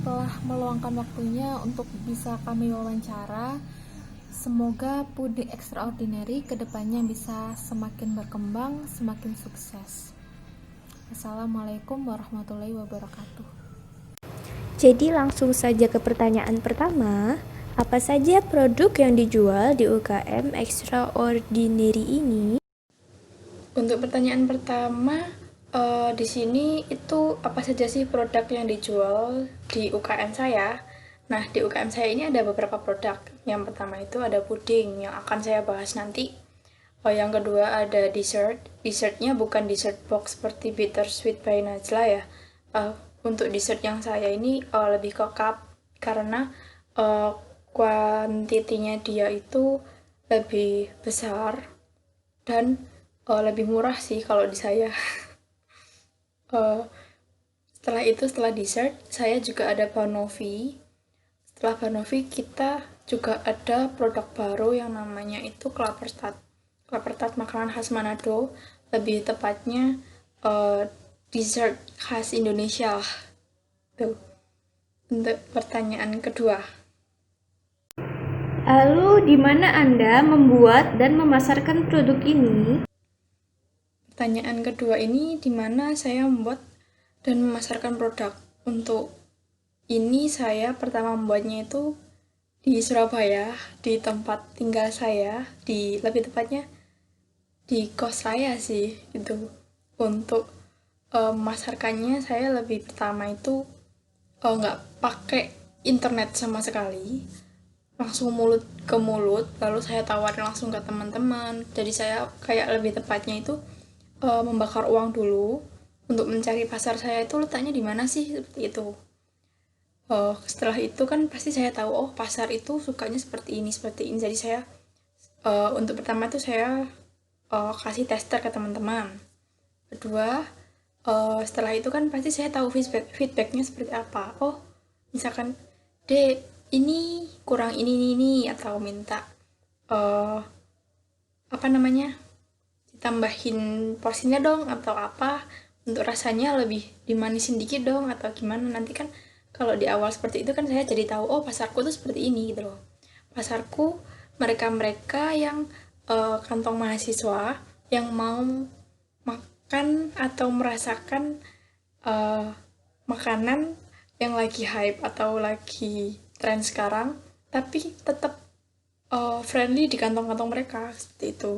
telah meluangkan waktunya untuk bisa kami wawancara. Semoga Puding Extraordinary kedepannya bisa semakin berkembang, semakin sukses. Assalamualaikum warahmatullahi wabarakatuh. Jadi langsung saja ke pertanyaan pertama, apa saja produk yang dijual di UKM Extraordinary ini? Untuk pertanyaan pertama, di sini itu apa saja sih produk yang dijual di UKM saya? Nah, di UKM saya ini ada beberapa produk. Yang pertama itu ada puding yang akan saya bahas nanti. Yang kedua ada dessert. Dessertnya bukan dessert box seperti bittersweet by Najla ya. Untuk dessert yang saya ini lebih ke cup karena kuantitinya dia itu lebih besar dan lebih murah sih kalau di saya. Setelah dessert, saya juga ada Banoffee. Setelah Banoffee, kita juga ada produk baru yang namanya itu Klaperstad. Klaperstad makanan khas Manado, lebih tepatnya dessert khas Indonesia lah. Tuh. Untuk pertanyaan kedua. Lalu di mana Anda membuat dan memasarkan produk ini? Pertanyaan kedua ini di mana saya membuat dan memasarkan produk. Untuk ini saya pertama membuatnya itu di Surabaya, di tempat tinggal saya, di lebih tepatnya di kos saya sih gitu. Untuk memasarkannya saya lebih pertama itu nggak pakai internet sama sekali, langsung mulut ke mulut, lalu saya tawarin langsung ke teman-teman. Jadi saya kayak lebih tepatnya itu membakar uang dulu untuk mencari pasar saya itu letaknya di mana sih, seperti itu. Setelah itu kan pasti saya tahu pasar itu sukanya seperti ini. Jadi saya untuk pertama itu saya kasih tester ke teman-teman. Kedua, setelah itu kan pasti saya tahu feedbacknya seperti apa. Misalkan Dek, ini kurang ini atau minta apa namanya, ditambahin porsinya dong atau apa, untuk rasanya lebih dimanisin dikit dong atau gimana. Nanti kan kalau di awal seperti itu kan saya jadi tahu pasarku tuh seperti ini gitu loh. Pasarku mereka yang kantong mahasiswa yang mau makan atau merasakan makanan yang lagi hype atau lagi tren sekarang, tapi tetap friendly di kantong-kantong mereka, seperti itu.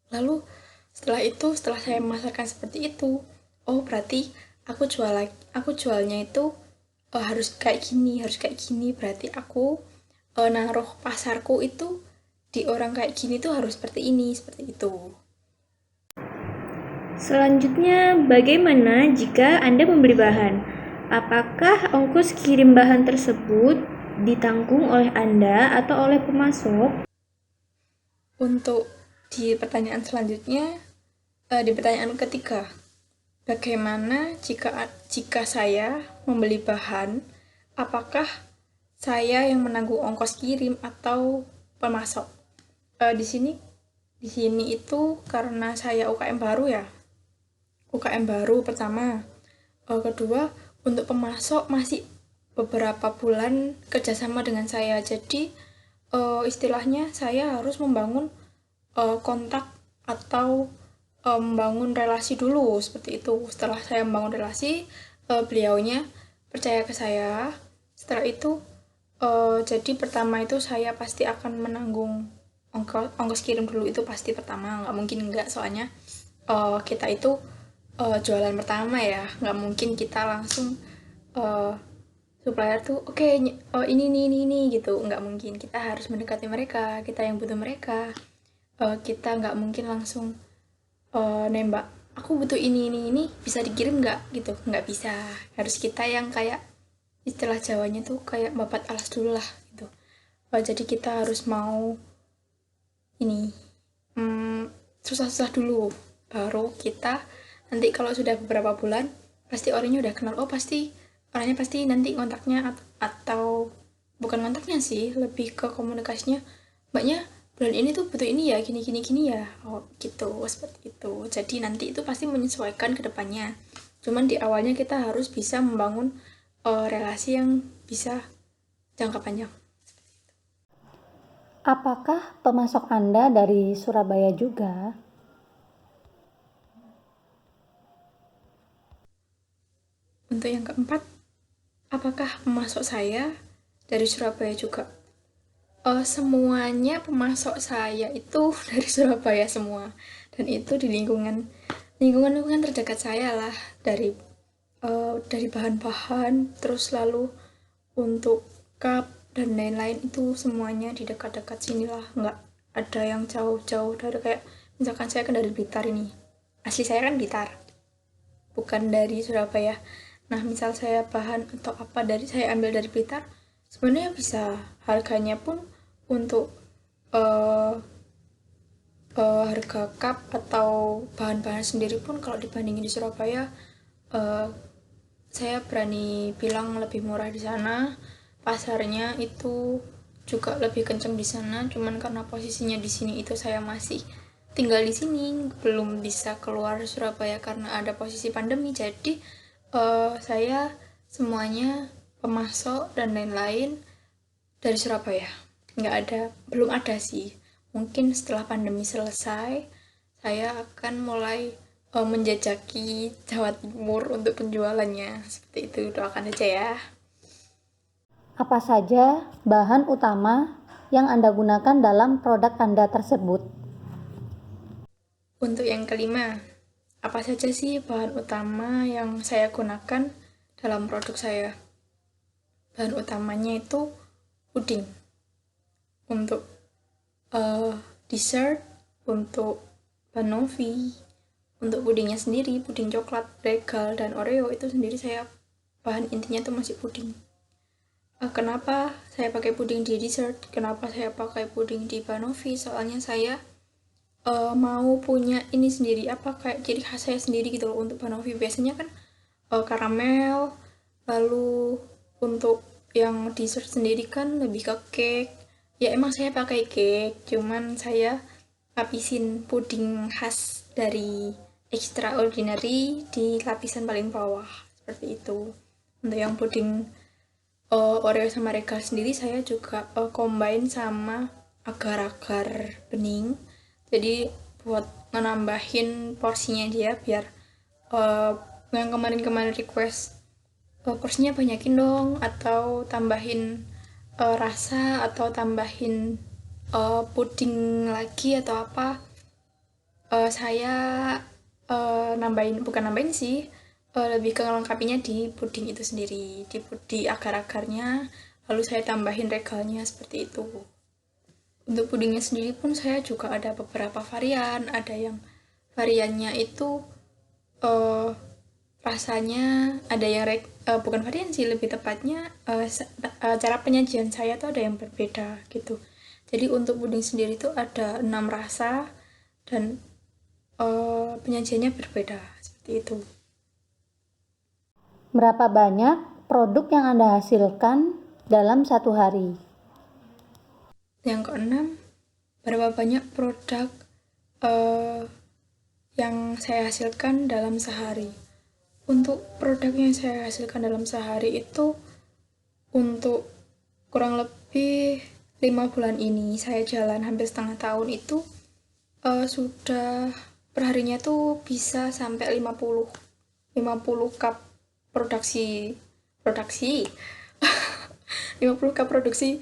Lalu setelah saya memasarkan seperti itu, berarti aku jualnya itu harus kayak gini, berarti aku naruh pasarku itu di orang kayak gini tuh harus seperti ini, seperti itu. Selanjutnya, bagaimana jika Anda membeli bahan? Apakah ongkos kirim bahan tersebut ditanggung oleh Anda atau oleh pemasok? Untuk di pertanyaan selanjutnya, di pertanyaan ketiga, bagaimana jika saya membeli bahan, apakah saya yang menanggung ongkos kirim atau pemasok? Di sini itu karena saya UKM baru ya. UKM baru pertama. Kedua, untuk pemasok masih beberapa bulan kerjasama dengan saya. Jadi istilahnya saya harus membangun kontak atau membangun relasi dulu, seperti itu. Setelah saya membangun relasi, beliaunya percaya ke saya. Setelah itu jadi pertama itu saya pasti akan menanggung ongkos kirim dulu, itu pasti pertama, nggak mungkin enggak, soalnya kita itu jualan pertama ya, nggak mungkin kita langsung supplier tuh ini gitu, nggak mungkin. Kita harus mendekati mereka, kita yang butuh mereka. Kita nggak mungkin langsung nembak, aku butuh ini bisa dikirim nggak gitu, nggak bisa. Harus kita yang kayak istilah Jawanya tuh kayak babat alas dulu lah gitu. Jadi kita harus mau ini susah-susah dulu, baru kita nanti kalau sudah beberapa bulan pasti orangnya udah kenal, orangnya pasti nanti kontaknya atau bukan kontaknya sih, lebih ke komunikasinya, mbaknya bulan ini tuh butuh ini ya, gini ya, gitu, seperti itu. Jadi nanti itu pasti menyesuaikan ke depannya, cuman di awalnya kita harus bisa membangun relasi yang bisa jangka panjang. Apakah pemasok Anda dari Surabaya juga? Untuk yang keempat, apakah pemasok saya dari Surabaya juga? Semuanya pemasok saya itu dari Surabaya semua, dan itu di lingkungan terdekat saya lah, dari bahan-bahan, terus lalu untuk cup dan lain-lain itu semuanya di dekat-dekat sini lah, nggak ada yang jauh-jauh dari, kayak misalkan saya kan dari Blitar ini, asli saya kan Blitar, bukan dari Surabaya. Nah, misal saya bahan atau apa saya ambil dari Blitar, sebenarnya bisa, harganya pun untuk eh, harga cup atau bahan-bahan sendiri pun kalau dibandingin di Surabaya, eh, saya berani bilang lebih murah di sana. Pasarnya itu juga lebih kenceng di sana, cuman karena posisinya di sini itu saya masih tinggal di sini, belum bisa keluar Surabaya karena ada posisi pandemi. Jadi saya semuanya pemasok dan lain-lain dari Surabaya. Belum ada sih. Mungkin setelah pandemi selesai, saya akan mulai menjajaki Jawa Timur untuk penjualannya. Seperti itu, doakan aja ya. Apa saja bahan utama yang Anda gunakan dalam produk Anda tersebut? Untuk yang kelima, apa saja sih bahan utama yang saya gunakan dalam produk saya? Bahan utamanya itu puding. Untuk dessert, untuk banoffee, untuk pudingnya sendiri, puding coklat, regal, dan oreo itu sendiri saya bahan intinya itu masih puding. Kenapa saya pakai puding di dessert? Kenapa saya pakai puding di banoffee? Soalnya saya mau punya ini sendiri, kayak ciri khas saya sendiri gitu loh. Untuk banoffee biasanya kan karamel, lalu untuk yang dessert sendiri kan lebih ke cake. Ya emang saya pakai cake, cuman saya lapisin puding khas dari Extraordinary di lapisan paling bawah, seperti itu. Untuk yang puding Oreo sama regal sendiri saya juga combine sama agar-agar bening, jadi buat menambahin porsinya dia, biar yang kemarin-kemarin request porsinya banyakin dong, atau tambahin rasa, atau tambahin puding lagi atau apa. Saya bukan nambahin sih, lebih ke ngelengkapinya di puding itu sendiri, di agar-agarnya, lalu saya tambahin regalnya, seperti itu. Untuk pudingnya sendiri pun saya juga ada beberapa varian. Ada yang variannya itu rasanya, ada yang bukan varian sih, lebih tepatnya cara penyajian saya tuh ada yang berbeda gitu. Jadi untuk puding sendiri tuh ada 6 rasa, dan penyajiannya berbeda, seperti itu. Berapa banyak produk yang Anda hasilkan dalam satu hari? Yang keenam, berapa banyak produk yang saya hasilkan dalam sehari? Untuk produk yang saya hasilkan dalam sehari itu, untuk kurang lebih 5 bulan ini saya jalan hampir setengah tahun itu, sudah perharinya tuh bisa sampai 50 cup produksi 50 cup produksi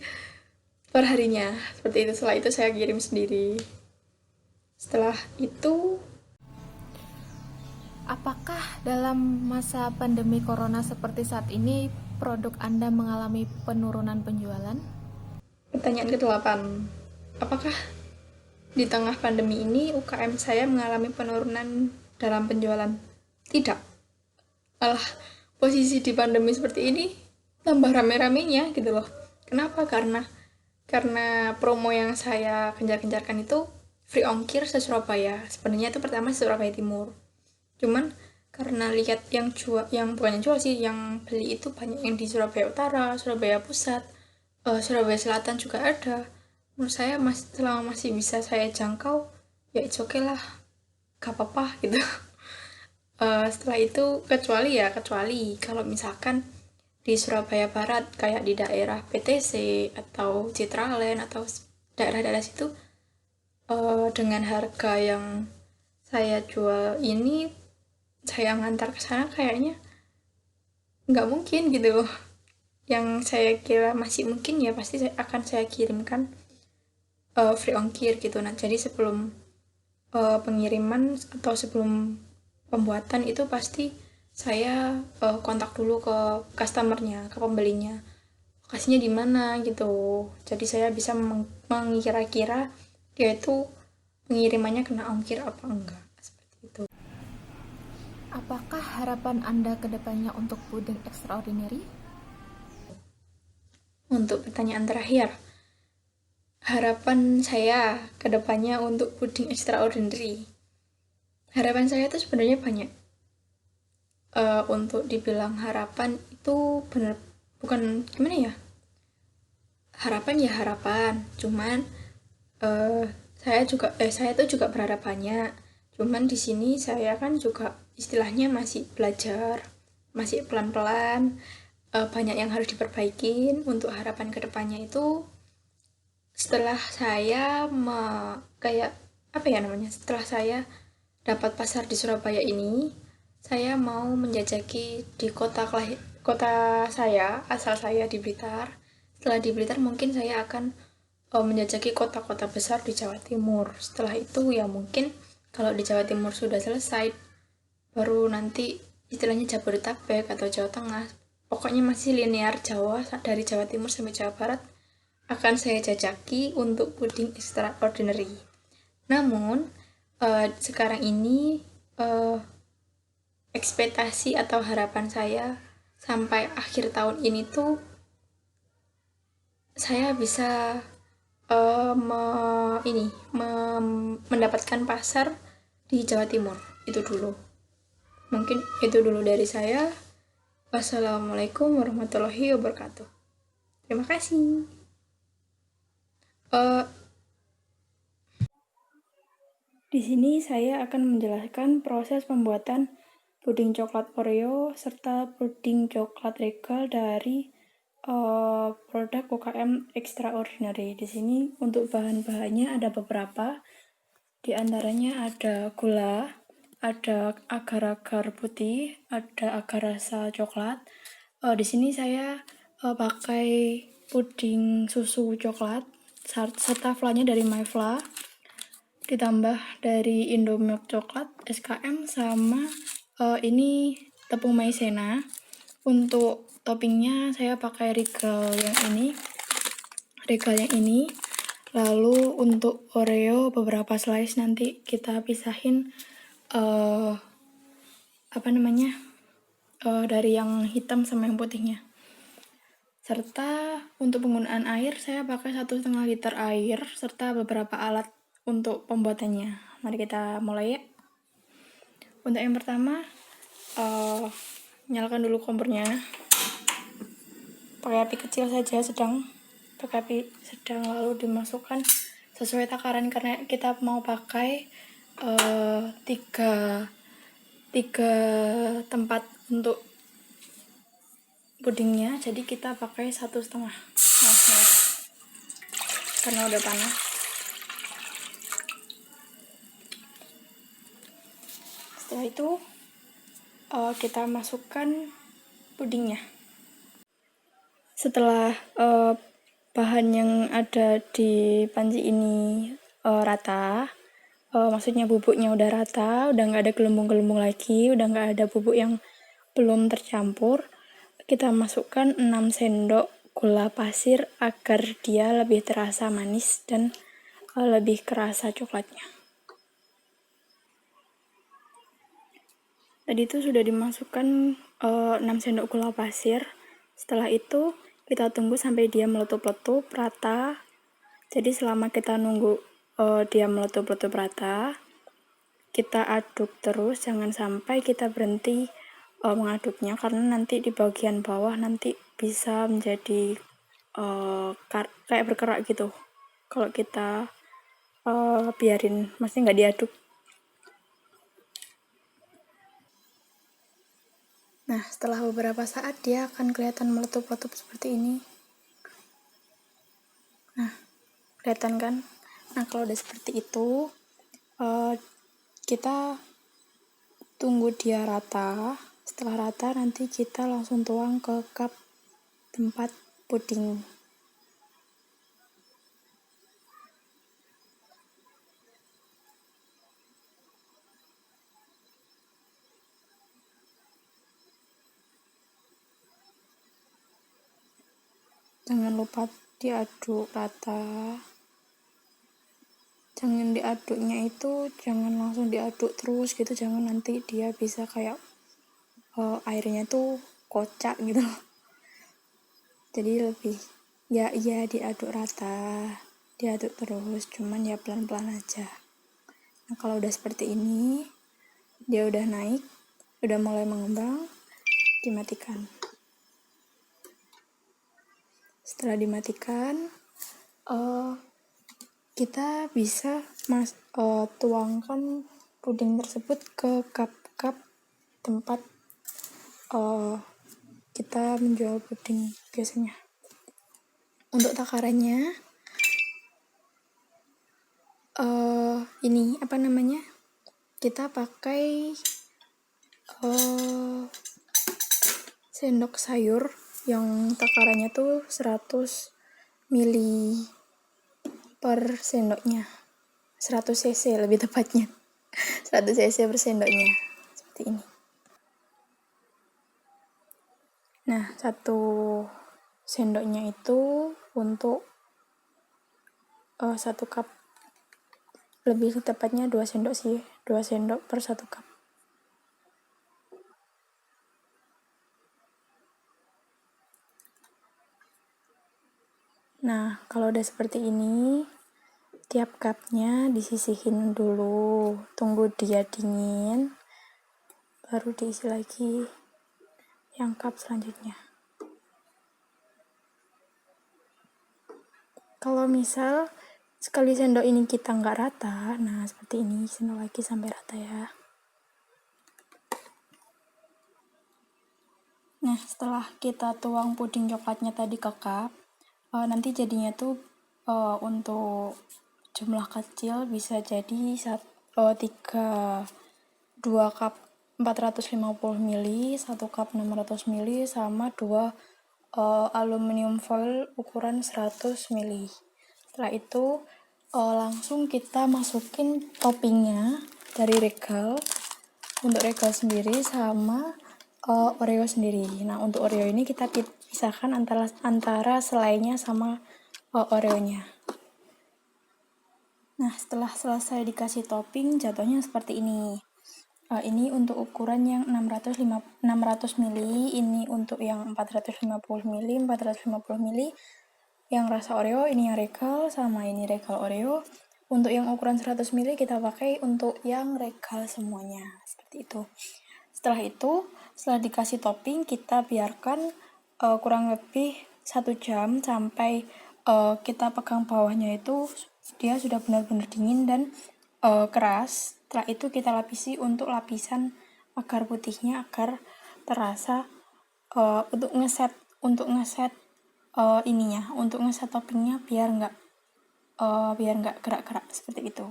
perharinya, seperti itu. Setelah itu saya kirim sendiri. Setelah itu, Apakah dalam masa pandemi corona seperti saat ini produk Anda mengalami penurunan penjualan? pertanyaan ke-8, apakah di tengah pandemi ini UKM saya mengalami penurunan dalam penjualan? Tidak. Malah posisi di pandemi seperti ini tambah rame-ramenya gitu loh. Kenapa? Karena promo yang saya gencar-gencarkan itu free ongkir se Surabaya. Sebenarnya itu pertama Surabaya Timur. Cuman karena lihat yang bukan yang jual sih, yang beli itu banyak yang di Surabaya Utara, Surabaya Pusat, Surabaya Selatan juga ada. Menurut saya selama masih bisa saya jangkau, ya it's okay lah, gak apa-apa gitu. Setelah itu kecuali kalau misalkan di Surabaya Barat kayak di daerah PTC atau Citraland atau daerah-daerah situ, dengan harga yang saya jual ini, saya ngantar ke sana kayaknya nggak mungkin gitu. Yang saya kira masih mungkin ya pasti akan saya kirimkan free ongkir gitu. Nah, jadi sebelum pengiriman atau sebelum pembuatan itu pasti saya kontak dulu ke customernya, ke pembelinya, lokasinya di mana gitu. Jadi saya bisa mengira-kira dia itu pengirimannya kena ongkir apa enggak, seperti itu. Apakah harapan Anda ke depannya untuk puding extraordinary? Untuk pertanyaan terakhir, harapan saya ke depannya untuk puding extraordinary. Harapan saya itu sebenarnya banyak. Untuk dibilang harapan itu bener, bukan gimana ya, harapan ya harapan, cuman saya tuh juga berharap banyak, cuman di sini saya kan juga istilahnya masih belajar, masih pelan-pelan, banyak yang harus diperbaikin. Untuk harapan kedepannya itu setelah saya kayak apa ya namanya, setelah saya dapat pasar di Surabaya ini, saya mau menjajaki di kota saya, asal saya di Blitar. Setelah di Blitar mungkin saya akan menjajaki kota-kota besar di Jawa Timur. Setelah itu ya mungkin kalau di Jawa Timur sudah selesai, baru nanti istilahnya Jabodetabek atau Jawa Tengah. Pokoknya masih linear Jawa, dari Jawa Timur sampai Jawa Barat akan saya jajaki untuk puding extraordinary. Namun sekarang ini ekspektasi atau harapan saya sampai akhir tahun ini tuh saya bisa mendapatkan pasar di Jawa Timur. Itu dulu. Mungkin itu dulu dari saya. Wassalamualaikum warahmatullahi wabarakatuh. Terima kasih. Di sini saya akan menjelaskan proses pembuatan puding coklat Oreo serta puding coklat regal dari produk UKM Extraordinary. Di sini untuk bahan-bahannya ada beberapa. Di antaranya ada gula, ada agar-agar putih, ada agar rasa coklat. Di sini saya pakai puding susu coklat serta flanya dari MyFla, ditambah dari Indomilk coklat SKM, sama ini tepung maizena. Untuk toppingnya saya pakai regal yang ini. Lalu untuk Oreo beberapa slice nanti kita pisahin dari yang hitam sama yang putihnya. Serta untuk penggunaan air saya pakai 1,5 liter air serta beberapa alat untuk pembuatannya. Mari kita mulai ya. Untuk yang pertama, nyalakan dulu kompornya. Pakai api kecil saja, pakai api sedang, lalu dimasukkan sesuai takaran karena kita mau pakai tiga tempat untuk pudingnya, jadi kita pakai 1,5 karena udah panas. Setelah itu kita masukkan pudingnya. Setelah bahan yang ada di panci ini rata, maksudnya bubuknya udah rata, udah nggak ada gelembung-gelembung lagi, udah nggak ada bubuk yang belum tercampur, kita masukkan 6 sendok gula pasir agar dia lebih terasa manis dan lebih kerasa coklatnya. Tadi itu sudah dimasukkan 6 sendok gula pasir. Setelah itu kita tunggu sampai dia meletup-letup rata. Jadi selama kita nunggu dia meletup-letup rata, kita aduk terus, jangan sampai kita berhenti mengaduknya, karena nanti di bagian bawah nanti bisa menjadi kayak berkerak gitu kalau kita biarin, maksudnya nggak diaduk. Nah, setelah beberapa saat dia akan kelihatan meletup-letup seperti ini. Nah, kelihatan kan? Nah, kalau udah seperti itu, kita tunggu dia rata. Setelah rata, nanti kita langsung tuang ke cup tempat puding. Jangan lupa diaduk rata. Jangan diaduknya itu jangan langsung diaduk terus gitu, jangan, nanti dia bisa kayak airnya tuh kocak gitu. Jadi lebih ya diaduk rata, diaduk terus, cuman ya pelan-pelan aja. Nah, kalau udah seperti ini, dia udah naik, udah mulai mengembang, dimatikan. Setelah dimatikan, kita bisa tuangkan puding tersebut ke cup-cup tempat kita menjual puding biasanya. Untuk takarannya, ini kita pakai sendok sayur yang takarannya tuh 100 ml per sendoknya, 100 cc lebih tepatnya. 100 cc per sendoknya, seperti ini. Nah, 1 sendoknya itu untuk 1 cup, lebih tepatnya 2 sendok sih, 2 sendok per 1 cup. Nah, kalau udah seperti ini, tiap cupnya disisihin dulu, tunggu dia dingin, baru diisi lagi yang cup selanjutnya. Kalau misal sekali sendok ini kita nggak rata, nah seperti ini, sendok lagi sampai rata ya. Nah, setelah kita tuang puding coklatnya tadi ke cup, nanti jadinya tuh untuk jumlah kecil bisa jadi 2 cup 450 ml, 1 cup 600 ml, sama 2 aluminium foil ukuran 100 ml. Setelah itu langsung kita masukin toppingnya dari regal, untuk regal sendiri sama Oreo sendiri. Nah, untuk Oreo ini kita pisahkan antara selainya sama Oreonya. Nah, setelah selesai dikasih topping, jatuhnya seperti ini. Ini untuk ukuran yang 600 ml, ini untuk yang 450 ml, 450 ml. Yang rasa Oreo, ini yang regal, sama ini regal Oreo. Untuk yang ukuran 100 ml kita pakai untuk yang regal semuanya, seperti itu. Setelah itu, setelah dikasih topping, kita biarkan kurang lebih 1 jam sampai kita pegang bawahnya itu dia sudah benar-benar dingin dan keras. Setelah itu kita lapisi untuk lapisan agar putihnya agar terasa untuk ngeset ininya, untuk ngeset toppingnya biar nggak gerak-gerak seperti itu.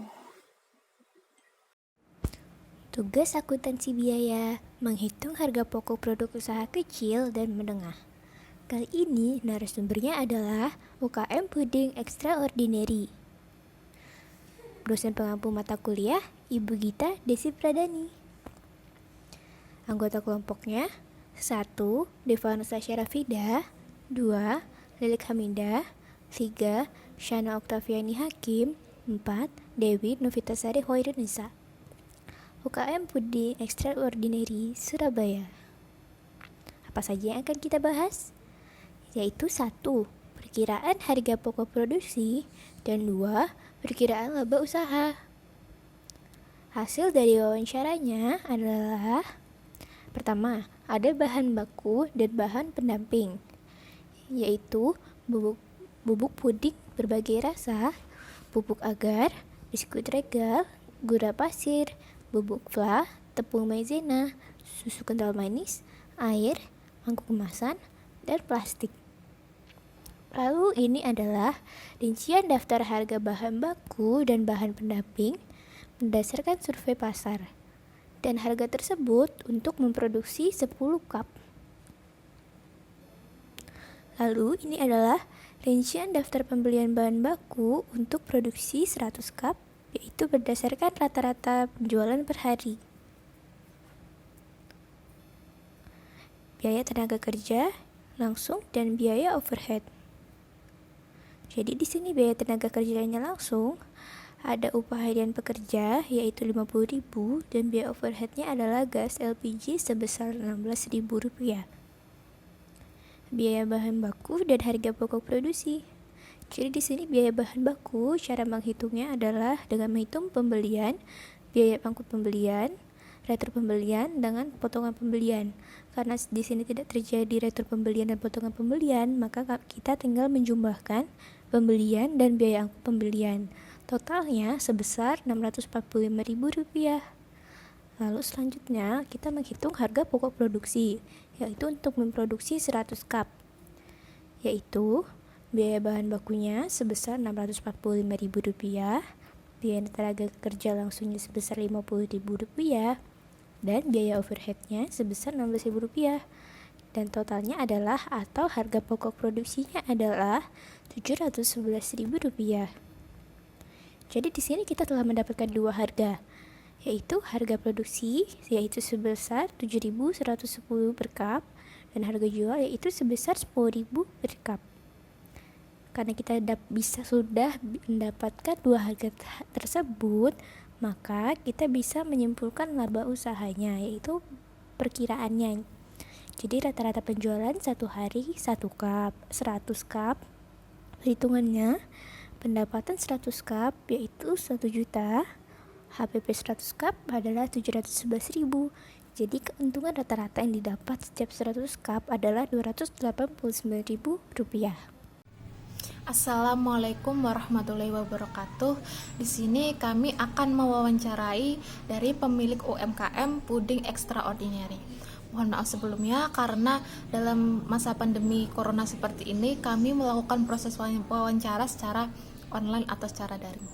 Tugas akuntansi biaya, menghitung harga pokok produk usaha kecil dan menengah. Kali ini narasumbernya adalah UKM Puding Extraordinary. Dosen pengampu mata kuliah, Ibu Gita Desi Pradani. Anggota kelompoknya 1. Devanesa Syarafida, 2. Lilik Hamidah, 3. Shana Oktaviani Hakim, 4. Dewi Novitasari Hoirunisa. UKM Puding Extraordinary Surabaya. Apa saja yang akan kita bahas? Yaitu 1. Perkiraan harga pokok produksi, dan 2. Perkiraan laba usaha. Hasil dari wawancaranya adalah: pertama, ada bahan baku dan bahan pendamping, yaitu bubuk puding berbagai rasa, bubuk agar, biskuit regal, gula pasir, bubuk fla, tepung maizena, susu kental manis, air, mangkuk kemasan, dan plastik. Lalu ini adalah rincian daftar harga bahan baku dan bahan pendamping berdasarkan survei pasar. Dan harga tersebut untuk memproduksi 10 cup. Lalu ini adalah rincian daftar pembelian bahan baku untuk produksi 100 cup, yaitu berdasarkan rata-rata penjualan per hari. Biaya tenaga kerja langsung dan biaya overhead. Jadi di sini biaya tenaga kerjanya langsung ada upah harian pekerja yaitu Rp50.000 dan biaya overheadnya adalah gas LPG sebesar Rp16.000. Biaya bahan baku dan harga pokok produksi. Jadi di sini biaya bahan baku cara menghitungnya adalah dengan menghitung pembelian, biaya pangkut pembelian, retur pembelian dengan potongan pembelian. Karena di sini tidak terjadi retur pembelian dan potongan pembelian, maka kita tinggal menjumlahkan pembelian dan biaya angkut pembelian. Totalnya sebesar Rp645.000. Lalu selanjutnya kita menghitung harga pokok produksi, yaitu untuk memproduksi 100 cup. Yaitu biaya bahan bakunya sebesar Rp645.000, biaya tenaga kerja langsungnya sebesar Rp50.000, dan biaya overheadnya sebesar Rp16.000. Dan totalnya adalah atau harga pokok produksinya adalah Rp711.000. Jadi di sini kita telah mendapatkan dua harga, yaitu harga produksi yaitu sebesar Rp7.110 per cup dan harga jual yaitu sebesar Rp10.000 per cup. Karena kita sudah mendapatkan dua harga tersebut, maka kita bisa menyimpulkan laba usahanya, yaitu perkiraannya. Jadi rata-rata penjualan satu hari 1 cup, 100 cup. Perhitungannya, pendapatan 100 cup yaitu 1 juta, HPP 100 cup adalah 711.000. Jadi keuntungan rata-rata yang didapat setiap 100 cup adalah Rp289.000. Assalamualaikum warahmatullahi wabarakatuh. Di sini kami akan mewawancarai dari pemilik UMKM Puding Extraordinary. Mohon maaf sebelumnya karena dalam masa pandemi corona seperti ini kami melakukan proses wawancara secara online atau secara daring.